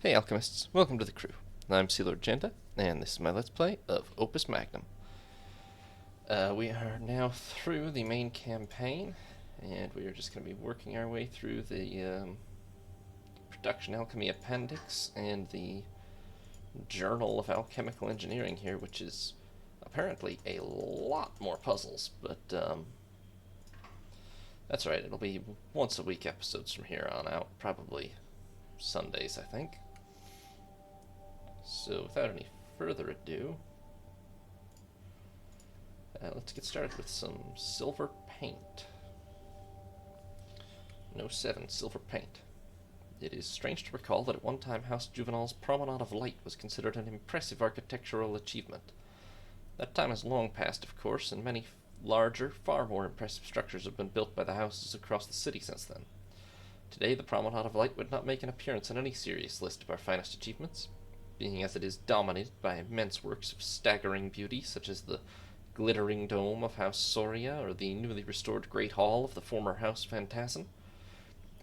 Hey alchemists, welcome to the crew. I'm Sea Lord Janta, and this is my Let's Play of Opus Magnum. We are now through the main campaign, and we are just going to be working our way through the Production Alchemy Appendix and the Journal of Alchemical Engineering here, which is apparently a lot more puzzles, but that's right, it'll be once a week episodes from here on out, probably Sundays, I think. So without any further ado, let's get started with some silver paint. No 7 silver paint. It is strange to recall that at one time House Juvenal's Promenade of Light was considered an impressive architectural achievement. That time has long passed, of course, and many larger, far more impressive structures have been built by the houses across the city since then. Today, the Promenade of Light would not make an appearance on any serious list of our finest achievements, being as it is dominated by immense works of staggering beauty, such as the glittering dome of House Soria or the newly restored Great Hall of the former House Phantasm.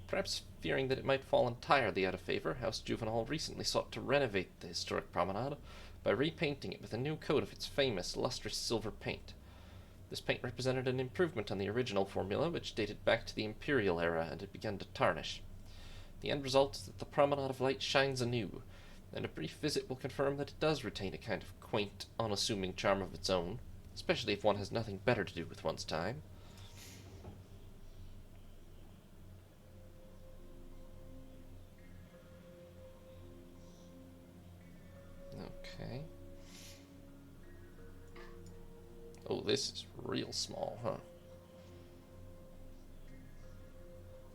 Perhaps fearing that it might fall entirely out of favor, House Juvenal recently sought to renovate the historic promenade by repainting it with a new coat of its famous lustrous silver paint. This paint represented an improvement on the original formula, which dated back to the Imperial era and had begun to tarnish. The end result is that the Promenade of Light shines anew, and a brief visit will confirm that it does retain a kind of quaint, unassuming charm of its own, especially if one has nothing better to do with one's time. Okay. Oh, this is real small, huh?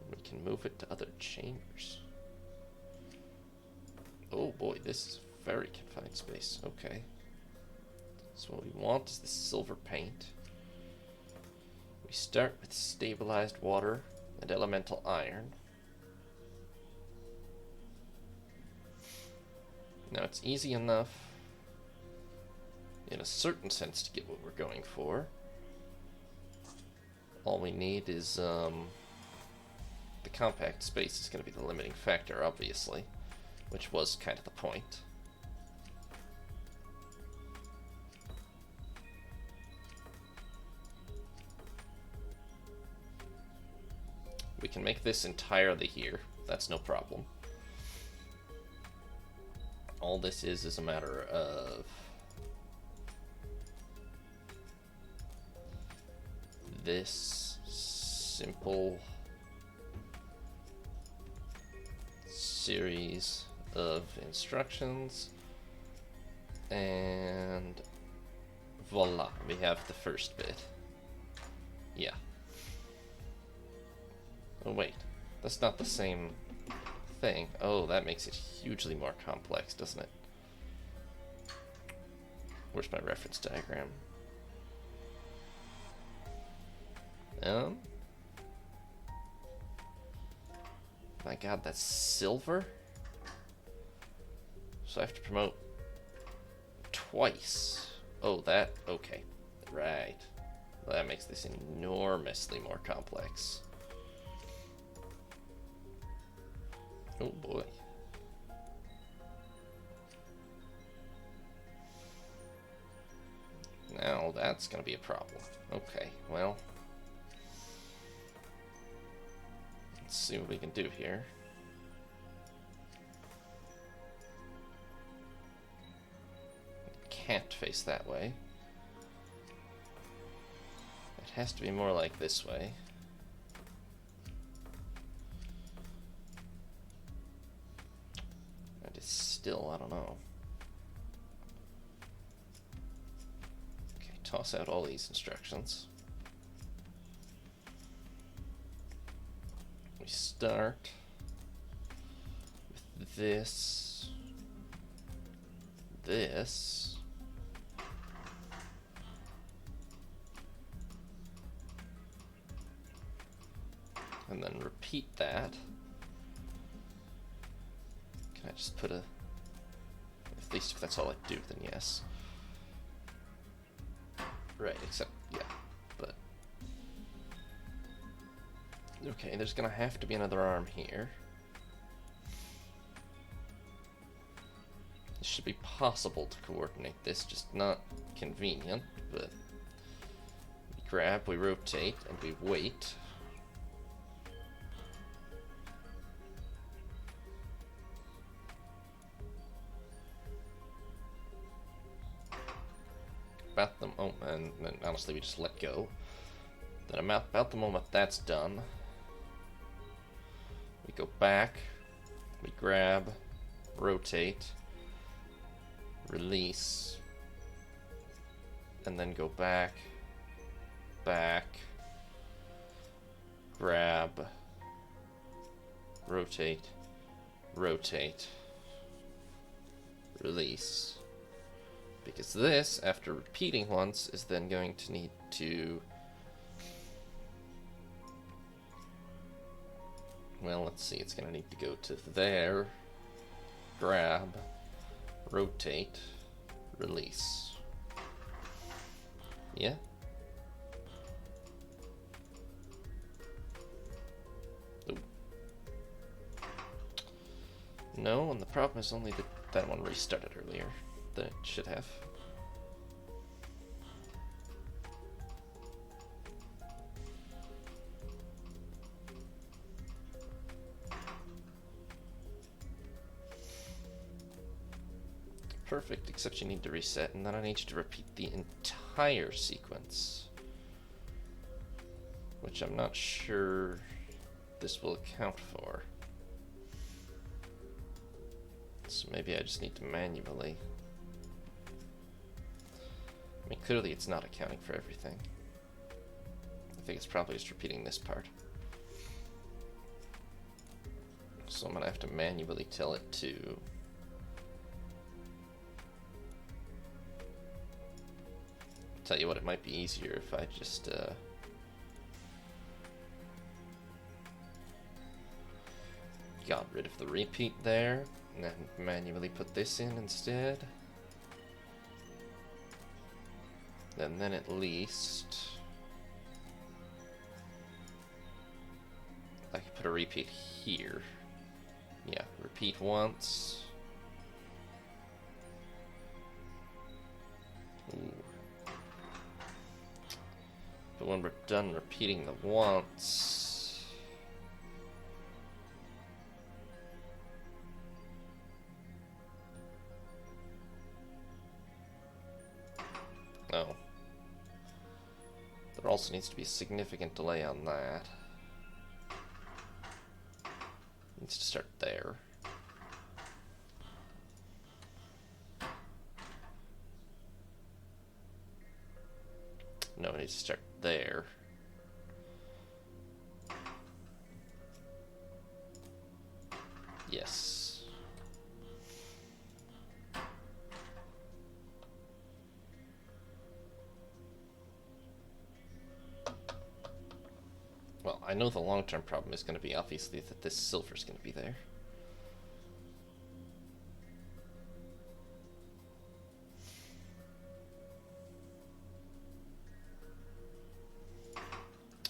We can move it to other chambers. Oh boy, this is very confined space. Okay. So what we want is the silver paint. We start with stabilized water and elemental iron. Now it's easy enough, in a certain sense, to get what we're going for. All we need is, the compact space is going to be the limiting factor, obviously, which was kind of the point. We can make this entirely here, that's no problem. All this is a matter of this simple series of instructions, and voila, we have the first bit. Yeah. Oh wait, that's not the same thing. Oh, that makes it hugely more complex, doesn't it? Where's my reference diagram? My god, that's silver? So I have to promote twice. Oh, that, okay. Right. Well, that makes this enormously more complex. Oh boy. Now that's gonna be a problem. Okay, well. Let's see what we can do here. Can't face that way. It has to be more like this way. And it's still, I don't know. Okay, toss out all these instructions. We start with this, and then repeat that. Can I just put a, at least if that's all I do, then yes. Right, except, yeah, but okay, there's gonna have to be another arm here. should be possible to coordinate this, just not convenient, but we grab, we rotate, and we wait. About the moment, and then honestly we just let go. Then about the moment that's done, we go back, we grab, rotate, release, and then go back, grab, rotate, release. Because this, after repeating once, is then going to need to... Well, let's see, it's going to need to go to there, grab, rotate, release. Yeah? Ooh. No, and the problem is only that that one restarted earlier than it should have. Perfect, except you need to reset, and then I need you to repeat the entire sequence, which I'm not sure this will account for. So maybe I just need to manually... I mean, clearly it's not accounting for everything. I think it's probably just repeating this part. So I'm gonna have to manually tell it to... Tell you what, it might be easier if I just got rid of the repeat there and then manually put this in instead. And then at least I could put a repeat here. Yeah, repeat once. Ooh. But when we're done repeating the once, oh, there also needs to be a significant delay on that. It needs to start there. No, it needs to start there. Yes. Well, I know the long-term problem is going to be obviously that this silver is going to be there.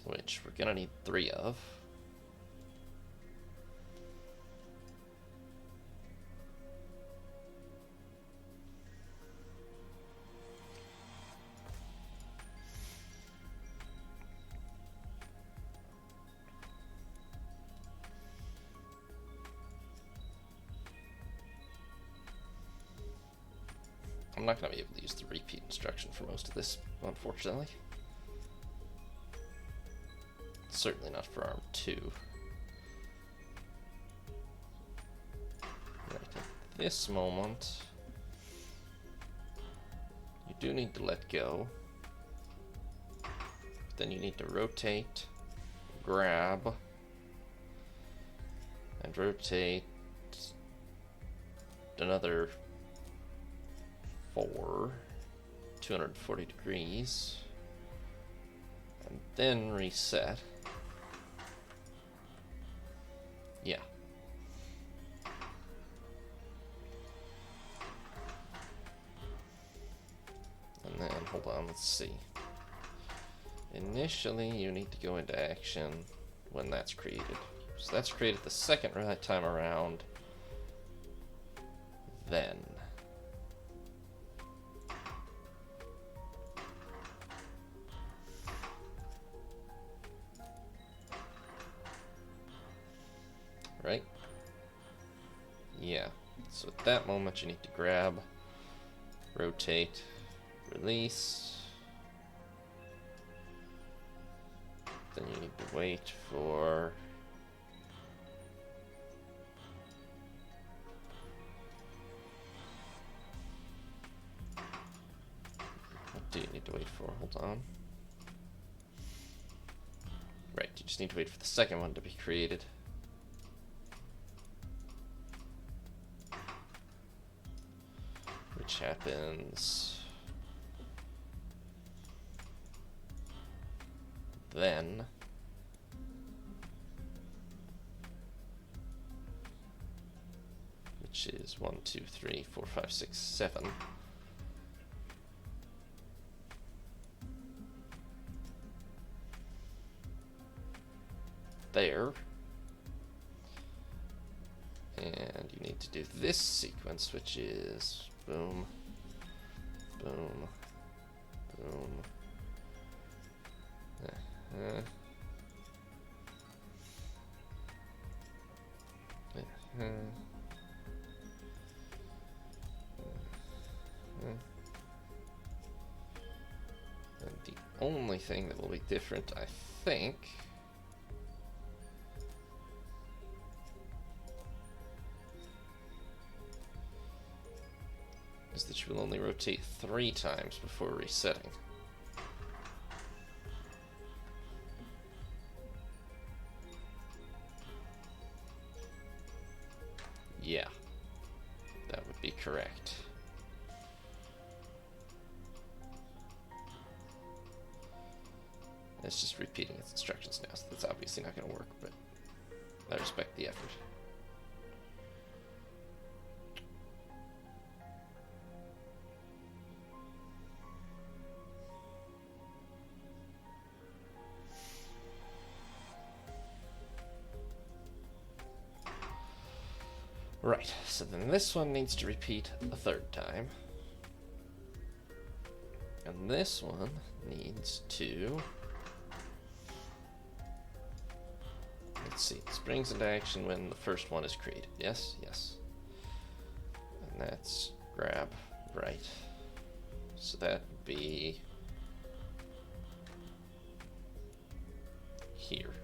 Which we're gonna need 3 of. I'm not gonna be able to use the repeat instruction for most of this, unfortunately. Certainly not for arm 2. Right at this moment, you do need to let go. Then you need to rotate, grab, and rotate another 240 degrees, and then reset. Yeah. And then, hold on, let's see. Initially, you need to go into action when that's created. So that's created the second time around. Then Yeah. So at that moment, you need to grab, rotate, release. Then you need to wait for... What do you need to wait for? Hold on. Right, you just need to wait for the second one to be created. Which happens... then... which is 1, 2, 3, 4, 5, 6, 7. There. And you need to do this sequence, which is boom, boom, boom. Uh-huh. Uh-huh. Uh-huh. And the only thing that will be different, I think, is that you will only rotate 3 times before resetting. Yeah, that would be correct. It's just repeating its instructions now, so that's obviously not going to work, but I respect the effort. Right, so then this one needs to repeat a 3rd time. And this one needs to... let's see, it springs into action when the first one is created. Yes, yes. And that's grab, right. So that would be... here.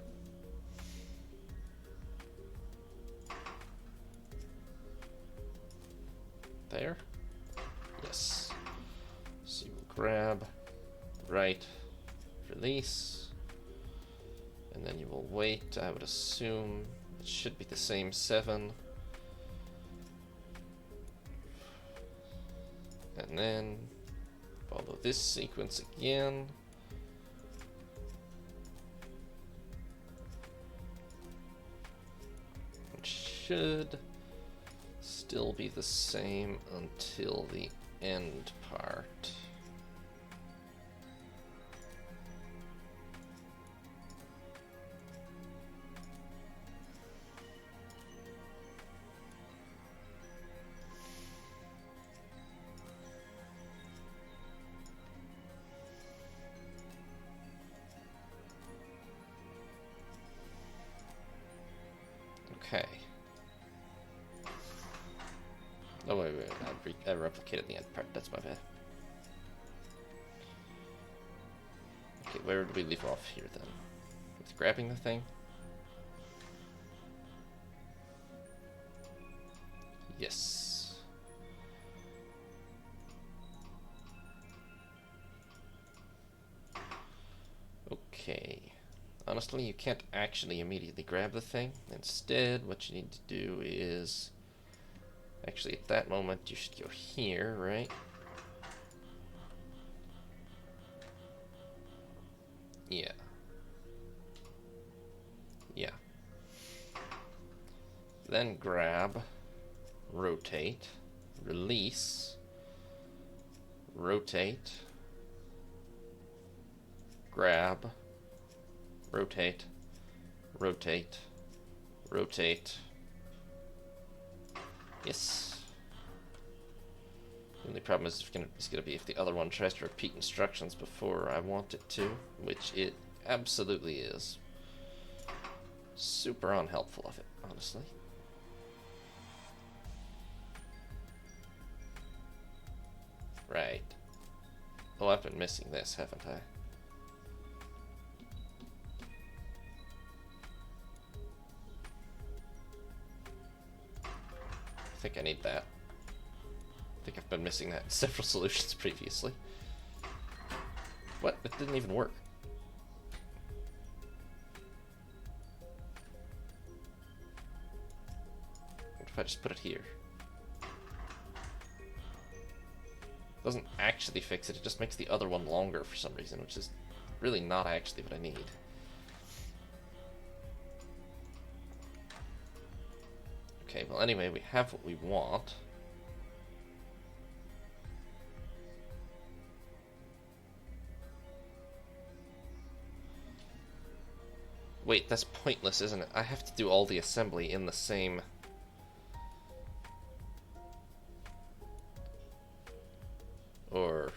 There. Yes. So you will grab, right, release, and then you will wait. I would assume it should be the same 7. And then follow this sequence again. Which should still be the same until the end part. Okay. Oh, wait, I replicated the end part. That's my bad. Okay, where did we leave off here then? With grabbing the thing? Yes. Okay. Honestly, you can't actually immediately grab the thing. Instead, what you need to do is... actually, at that moment, you should go here, right? Yeah. Yeah. Then grab, rotate, release, rotate, grab, rotate, rotate, rotate. Yes. The only problem is gonna be if the other one tries to repeat instructions before I want it to, which it absolutely is. Super unhelpful of it, honestly. Right. Oh, I've been missing this, haven't I? I think I need that. I think I've been missing that in several solutions previously. What? It didn't even work. What if I just put it here? Doesn't actually fix it, it just makes the other one longer for some reason, which is really not actually what I need. Okay, well anyway, we have what we want. Wait, that's pointless, isn't it? I have to do all the assembly in the same... Or...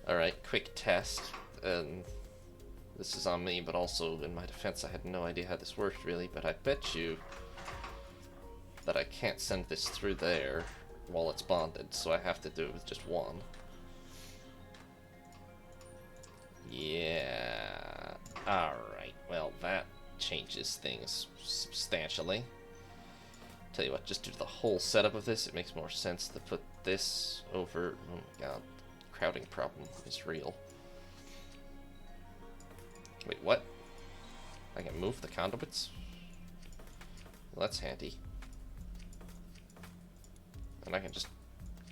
Alright, quick test. And this is on me, but also in my defense I had no idea how this worked really, but I bet you that I can't send this through there while it's bonded, so I have to do it with just one. Yeah. Alright, well that changes things substantially. Tell you what, just due to the whole setup of this, it makes more sense to put this over... Oh my god, crowding problem is real. Wait, what? I can move the conduits? Well, that's handy. And I can just...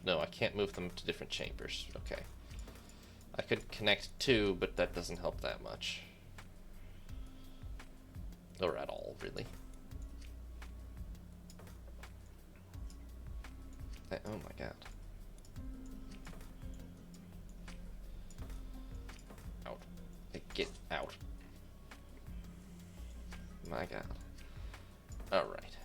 No, I can't move them to different chambers. Okay. I could connect two, but that doesn't help that much. Or at all, really. Oh my god. Out. Get out. My god. Alright.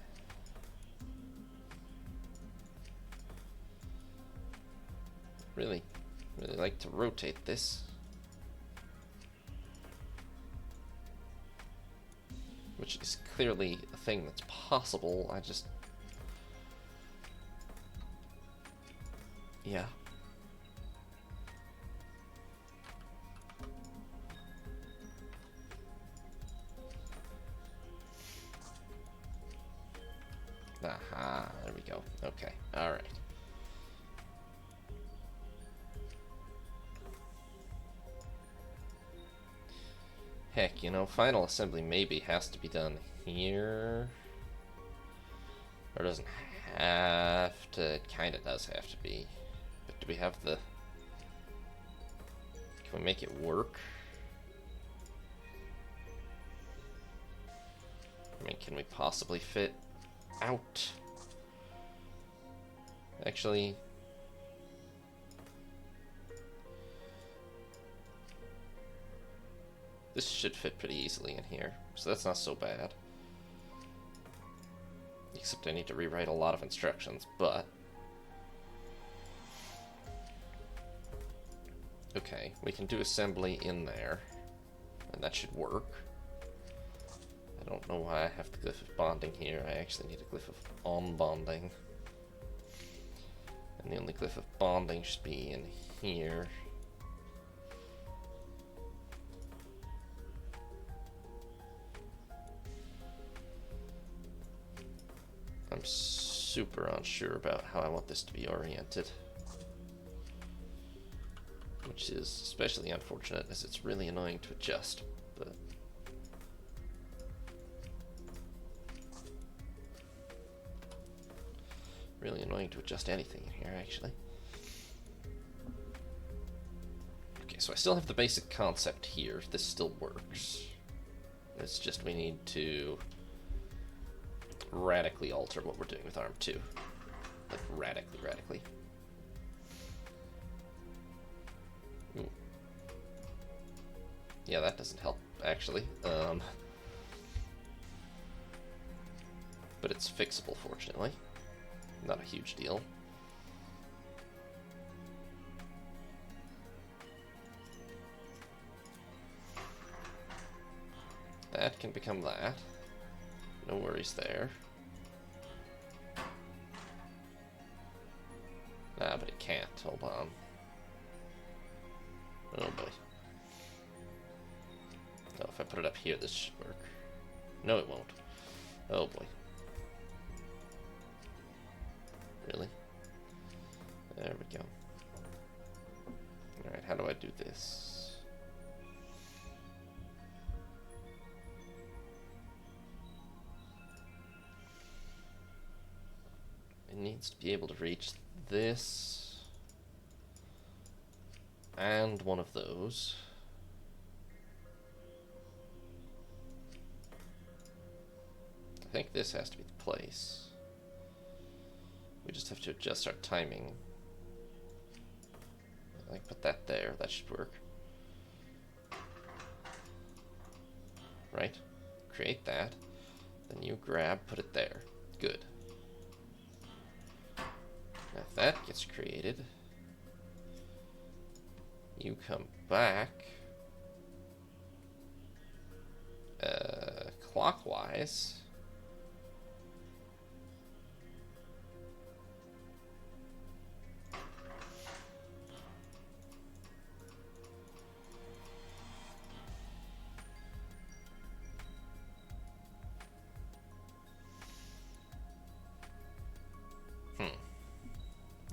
Really like to rotate this. Which is clearly a thing that's possible, I just... Yeah. Aha, there we go. Okay, alright. Heck, you know, final assembly maybe has to be done here. Or doesn't have to, it kinda does have to be. But do we have the... Can we make it work? I mean, can we possibly fit out? Actually... This should fit pretty easily in here, so that's not so bad. Except I need to rewrite a lot of instructions, but... Okay, we can do assembly in there, and that should work. I don't know why I have the glyph of bonding here. I actually need a glyph of on-bonding. And the only glyph of bonding should be in here. I'm super unsure about how I want this to be oriented. Which is especially unfortunate as it's really annoying to adjust, but... Really annoying to adjust anything in here, actually. Okay, so I still have the basic concept here. This still works. It's just we need to radically alter what we're doing with ARM 2. Like, radically. Ooh. Yeah, that doesn't help, actually. But it's fixable, fortunately. Not a huge deal. That can become that. No worries there. can't. Hold on. Oh boy. Oh, if I put it up here, this should work. No, it won't. Oh boy. Really? There we go. Alright, how do I do this? It needs to be able to reach this and one of those. I think this has to be the place. We just have to adjust our timing. I put that there, that should work. Right? Create that. Then you grab, put it there. Good. Now if that gets created, you come back clockwise.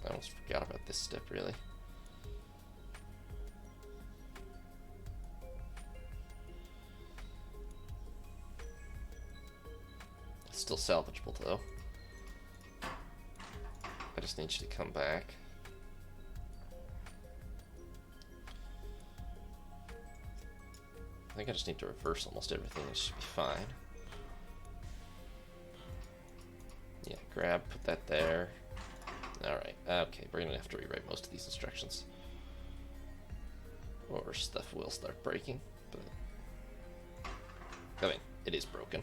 I almost forgot about this step, really. It's still salvageable, though. I just need you to come back. I think I just need to reverse almost everything. It should be fine. Yeah, grab, put that there. Alright, okay, we're gonna have to rewrite most of these instructions. Or stuff will start breaking, but... I mean, it is broken.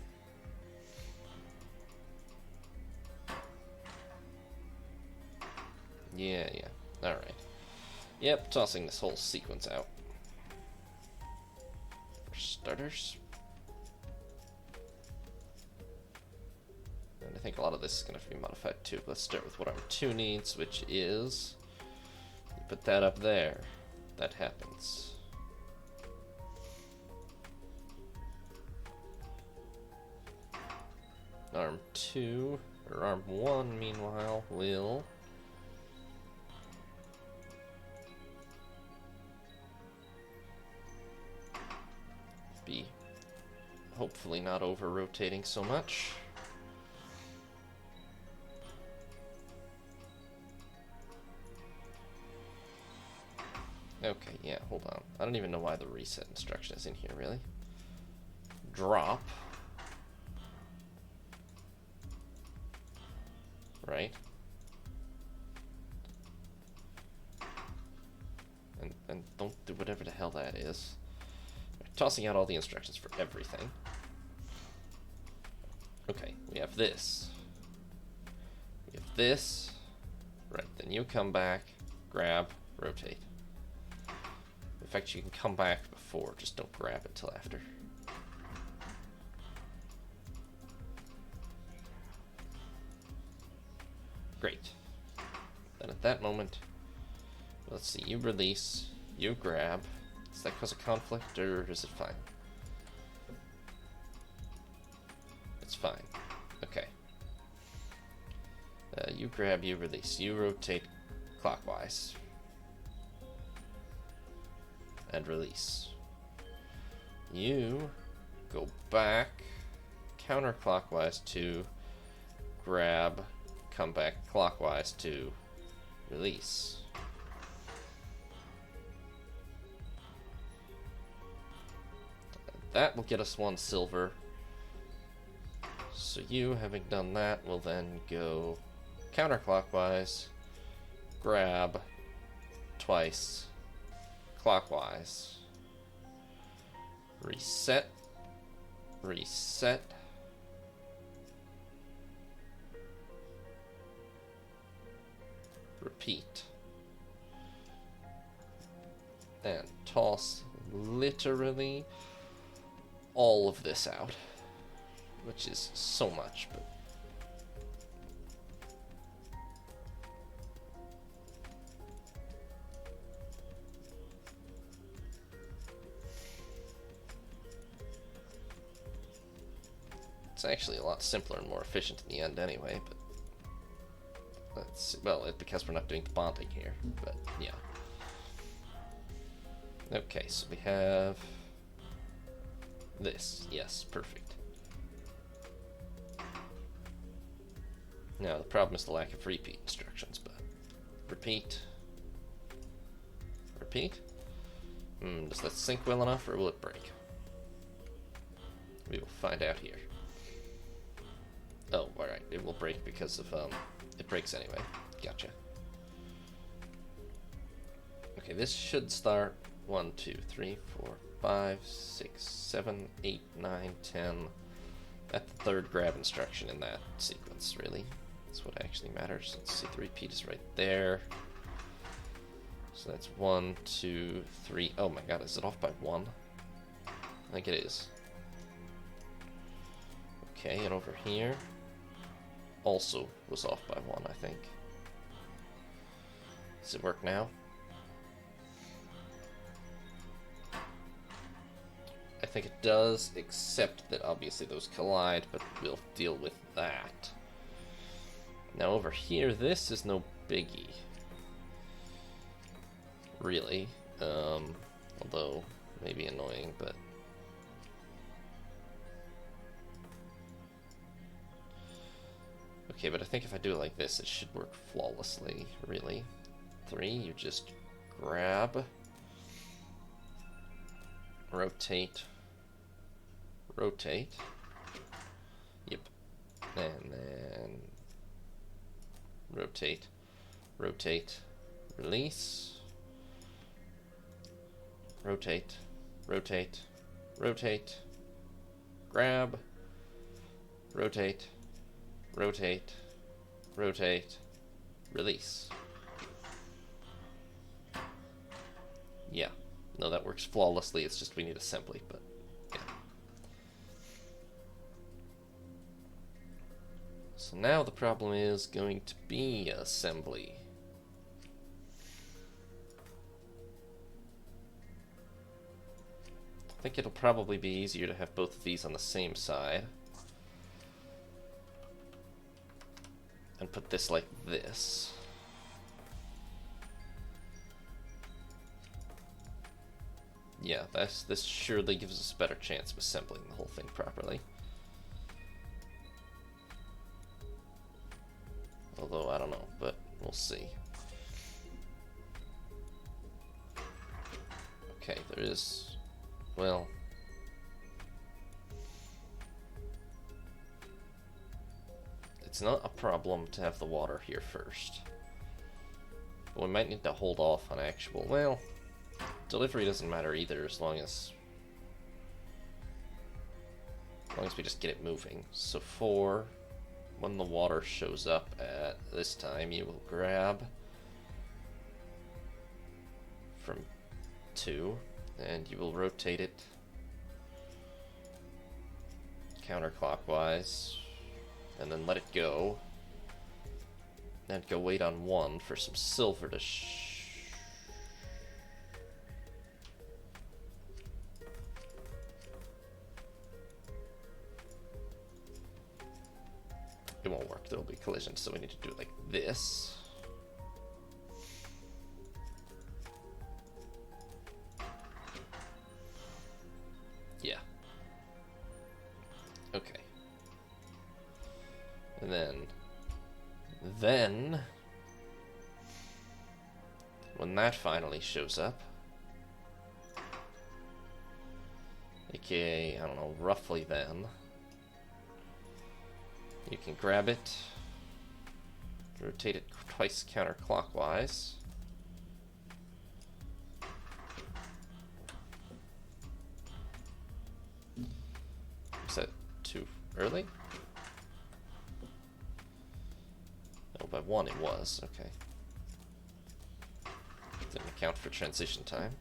Yeah, alright. Yep, tossing this whole sequence out. For starters. And I think a lot of this is going to have to be modified too. Let's start with what Arm 2 needs, which is... You put that up there. That happens. Arm 2, or Arm 1, meanwhile, will... be hopefully not over-rotating so much. Okay, yeah, hold on. I don't even know why the reset instruction is in here, really. Drop. Right? And don't do whatever the hell that is. Tossing out all the instructions for everything. Okay, we have this. We have this. Right, then you come back, grab, rotate. In fact, you can come back before, just don't grab it till after. Great. Then at that moment, let's see, you release, you grab. Does that cause a conflict, or is it fine? It's fine. Okay. You grab, you release. You rotate clockwise. And release. You go back counterclockwise to grab, come back clockwise to release. That will get us 1 silver. So you, having done that, will then go counterclockwise, grab twice, clockwise, reset, reset, repeat, and toss literally all of this out, which is so much, but It's actually a lot simpler and more efficient in the end anyway, but let's see. Well, because we're not doing the bonding here, but yeah. Okay, so we have this. Yes, perfect. Now, the problem is the lack of repeat instructions, but repeat. Repeat? Does that sync well enough, or will it break? We will find out here. Oh, alright, it will break because of, it breaks anyway. Gotcha. Okay, this should start 1, 2, 3, 4, 5, 6, 7, 8, 9, 10. That's the third grab instruction in that sequence, really. That's what actually matters. Let's see, the repeat is right there. So that's 1, 2, 3. Oh my god, is it off by 1? I think it is. Okay, and over here also was off by 1, I think. Does it work now? I think it does, except that obviously those collide, but we'll deal with that. Now over here, this is no biggie. Really. Although, maybe annoying, but... Okay, but I think if I do it like this, it should work flawlessly, really. 3, you just grab, rotate, rotate, yep, and then rotate, rotate, release, rotate, rotate, rotate, grab, rotate, rotate, rotate, release. Yeah, no, that works flawlessly. It's just we need assembly, but yeah. So now the problem is going to be assembly. I think it'll probably be easier to have both of these on the same side. And put this like this. Yeah, this surely gives us a better chance of assembling the whole thing properly. Although, I don't know, but we'll see. Okay, there is... well... it's not a problem to have the water here first. But we might need to hold off on actual... well, delivery doesn't matter either as long as we just get it moving. So 4, when the water shows up at this time, you will grab from 2, and you will rotate it counterclockwise, and then let it go. Then go wait on 1 for some silver to it won't work, there will be collisions, so we need to do it like this. Yeah. Okay. And then, when that finally shows up, aka, I don't know, roughly then, you can grab it, rotate it twice counterclockwise, is that too early? Oh, by 1 it was, okay. Didn't account for transition time.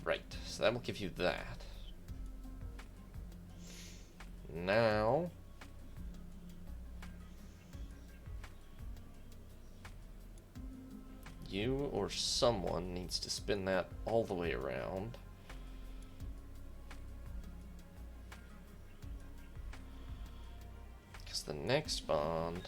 Right, so that will give you that. Now... you or someone needs to spin that all the way around. next bond.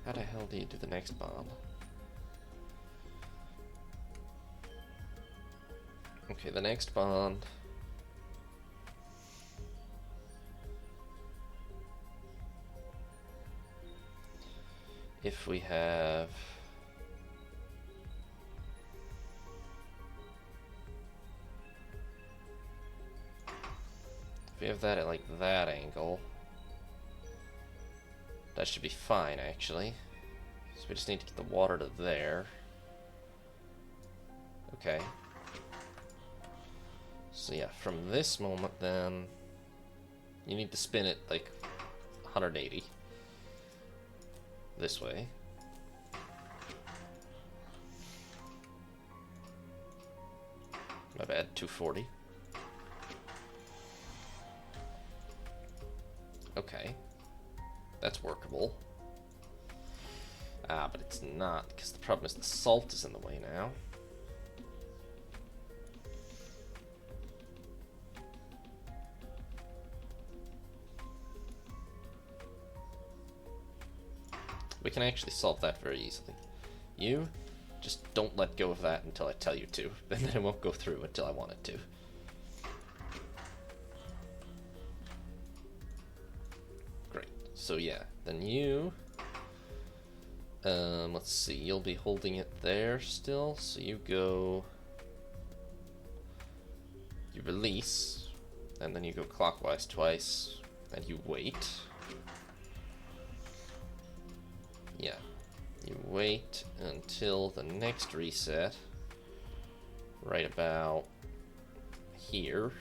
How the hell do you do the next bond? Okay, the next bond. If we have that at like that angle, that should be fine actually. So we just need to get the water to there. Okay. So yeah, from this moment then, you need to spin it like 180 this way. My bad, 240. Okay. That's workable. Ah, but it's not, because the problem is the salt is in the way now. We can actually solve that very easily. You just don't let go of that until I tell you to, and then it won't go through until I want it to. Great. So yeah, then you... let's see, you'll be holding it there still, so you go... You release, and then you go clockwise twice, and you wait. Yeah, you wait until the next reset, right about here,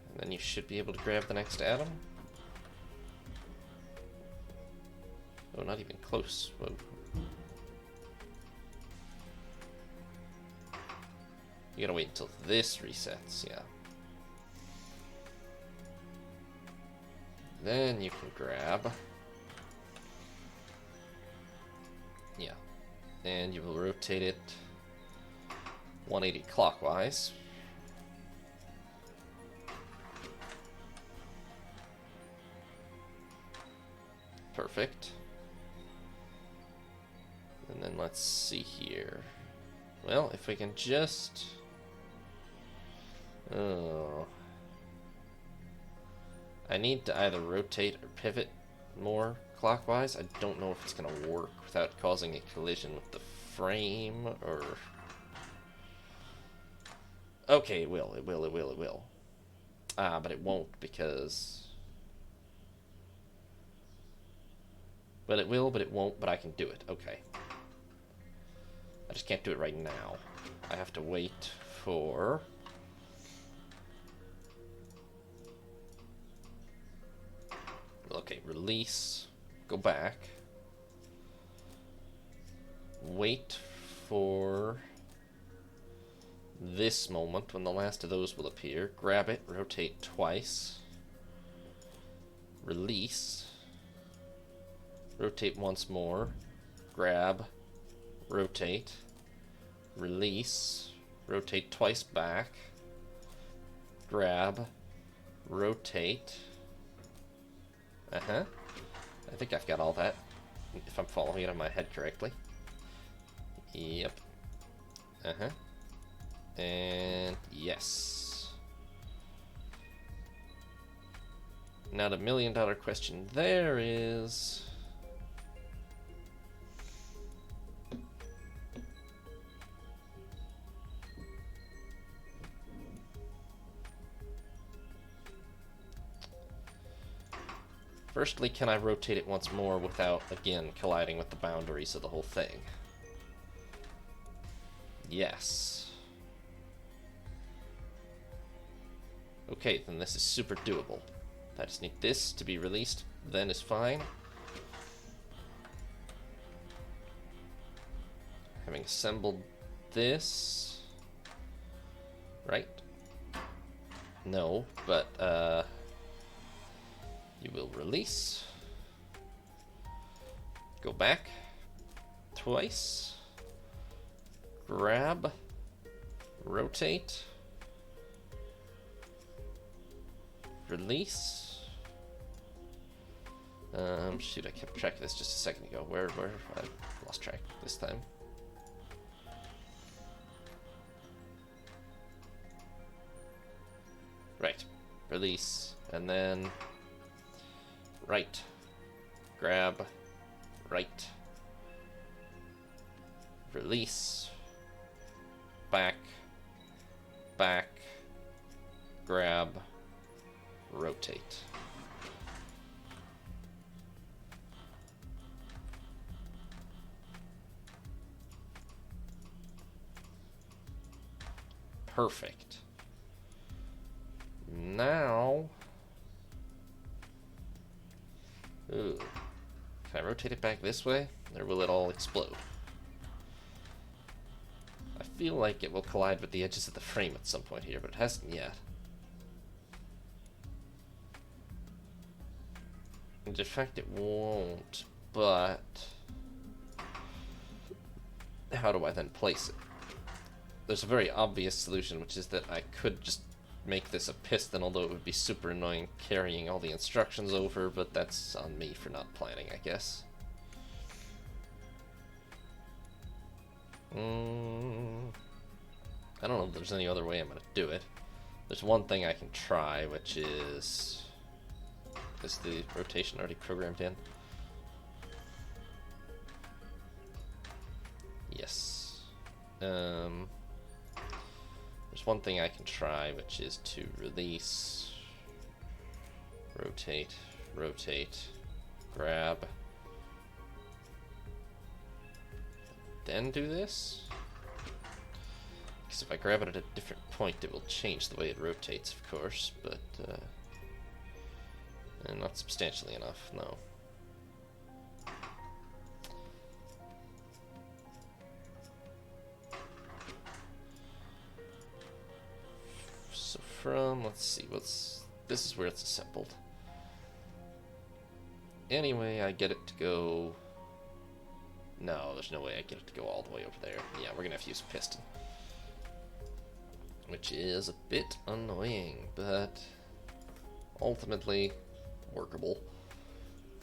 and then you should be able to grab the next atom. Oh, not even close. Whoa. You gotta wait until this resets, yeah. Then you can grab. Yeah. And you will rotate it 180 clockwise. Perfect. And then let's see here. Well, if we can just... Oh. I need to either rotate or pivot more clockwise. I don't know if it's going to work without causing a collision with the frame, or... Okay, it will. Ah, but it won't because... But it will, but it won't, but I can do it. Okay. I just can't do it right now. I have to wait for... Okay, release, go back, wait for this moment when the last of those will appear, grab it, rotate twice, release, rotate once more, grab, rotate, release, rotate twice back, grab, rotate. I think I've got all that, if I'm following it in my head correctly. Yep. And yes. Now the million-dollar question there is... Firstly, can I rotate it once more without, again, colliding with the boundaries of the whole thing? Yes. Okay, then this is super doable. I just need this to be released, then is fine. Having assembled this... Right? No, but, you will release, go back, twice. Grab. Rotate. Release. Shoot, I kept track of this just a second ago. Where? I lost track this time. Right. Release. And then... right. Grab. Right. Release. Back. Back. Grab. Rotate. Perfect. Now... ooh. Can I rotate it back this way? Or will it all explode? I feel like it will collide with the edges of the frame at some point here, but it hasn't yet. In fact, it won't, but... how do I then place it? There's a very obvious solution, which is that I could just make this a piston, although it would be super annoying carrying all the instructions over, but that's on me for not planning, I guess. I don't know if there's any other way I'm going to do it. There's one thing I can try, which is... is the rotation already programmed in? Yes. There's one thing I can try, which is to release, rotate, rotate, grab, then do this. Because if I grab it at a different point, it will change the way it rotates, of course, but and not substantially enough, no. So from, let's see, this is where it's assembled. Anyway, I get it to go... no, there's no way I get it to go all the way over there. Yeah, we're gonna have to use a piston. Which is a bit annoying, but ultimately workable.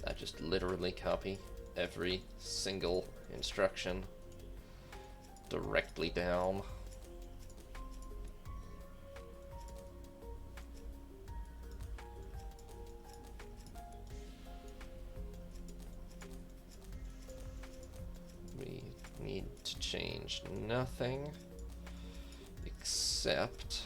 I just literally copy every single instruction directly down. We need to change nothing except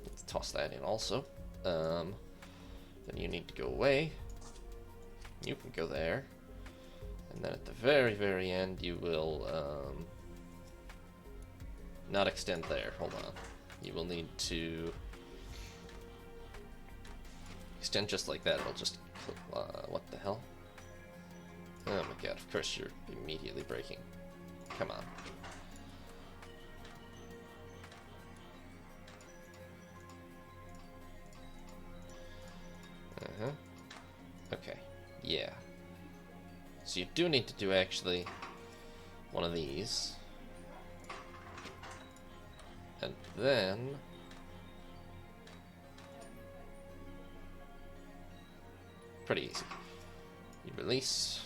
let's toss that in also. Then you need to go away. You can go there. And then at the very, very end, you will not extend there. Hold on. You will need to extend just like that. It'll just... what the hell? Oh my god, of course you're immediately breaking. Come on. Uh-huh. Okay. Yeah. So you do need to do actually one of these. And then pretty easy. You release,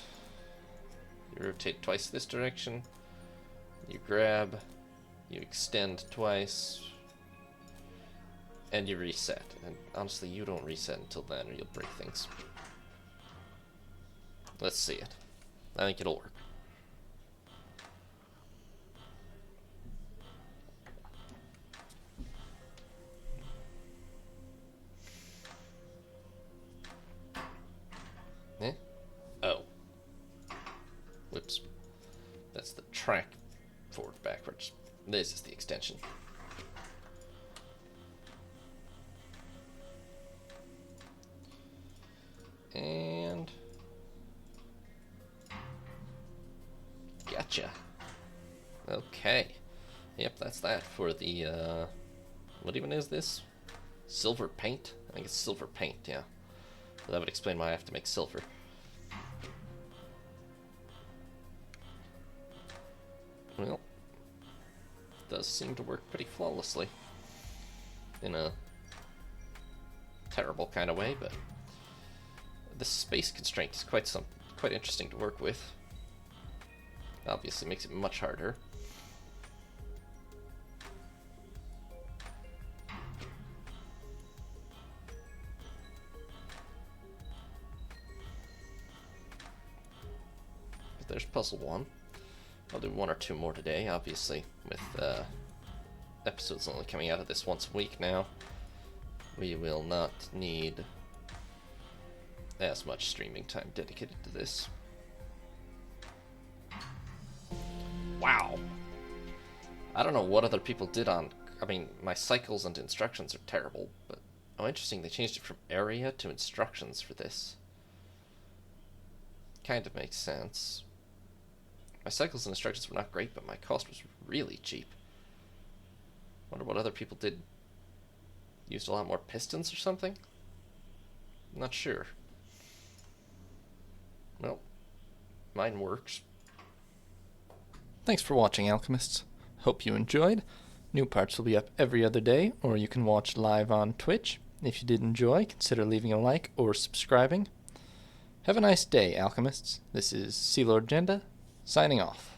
you rotate twice this direction, you grab, you extend twice, and you reset. And honestly, you don't reset until then or you'll break things. Let's see it. I think it'll work. Eh? Oh. Whoops. That's the track forward backwards. This is the extension. And Gotcha. Okay. Yep, that's that for the, what even is this? Silver paint? I think it's silver paint, yeah. So that would explain why I have to make silver. Well, it does seem to work pretty flawlessly. In a terrible kind of way, but the space constraint is quite interesting to work with. Obviously makes it much harder. But there's puzzle one. I'll do one or two more today, obviously, with episodes only coming out of this once a week now. We will not need as much streaming time dedicated to this. Wow. I don't know what other people did on... I mean, my cycles and instructions are terrible, but... Oh, interesting, they changed it from area to instructions for this. Kind of makes sense. My cycles and instructions were not great, but my cost was really cheap. Wonder what other people did. Used a lot more pistons or something? I'm not sure. Well, mine works. Thanks for watching, Alchemists. Hope you enjoyed. New parts will be up every other day, or you can watch live on Twitch. If you did enjoy, consider leaving a like or subscribing. Have a nice day, Alchemists. This is Sea Lord Jenda, signing off.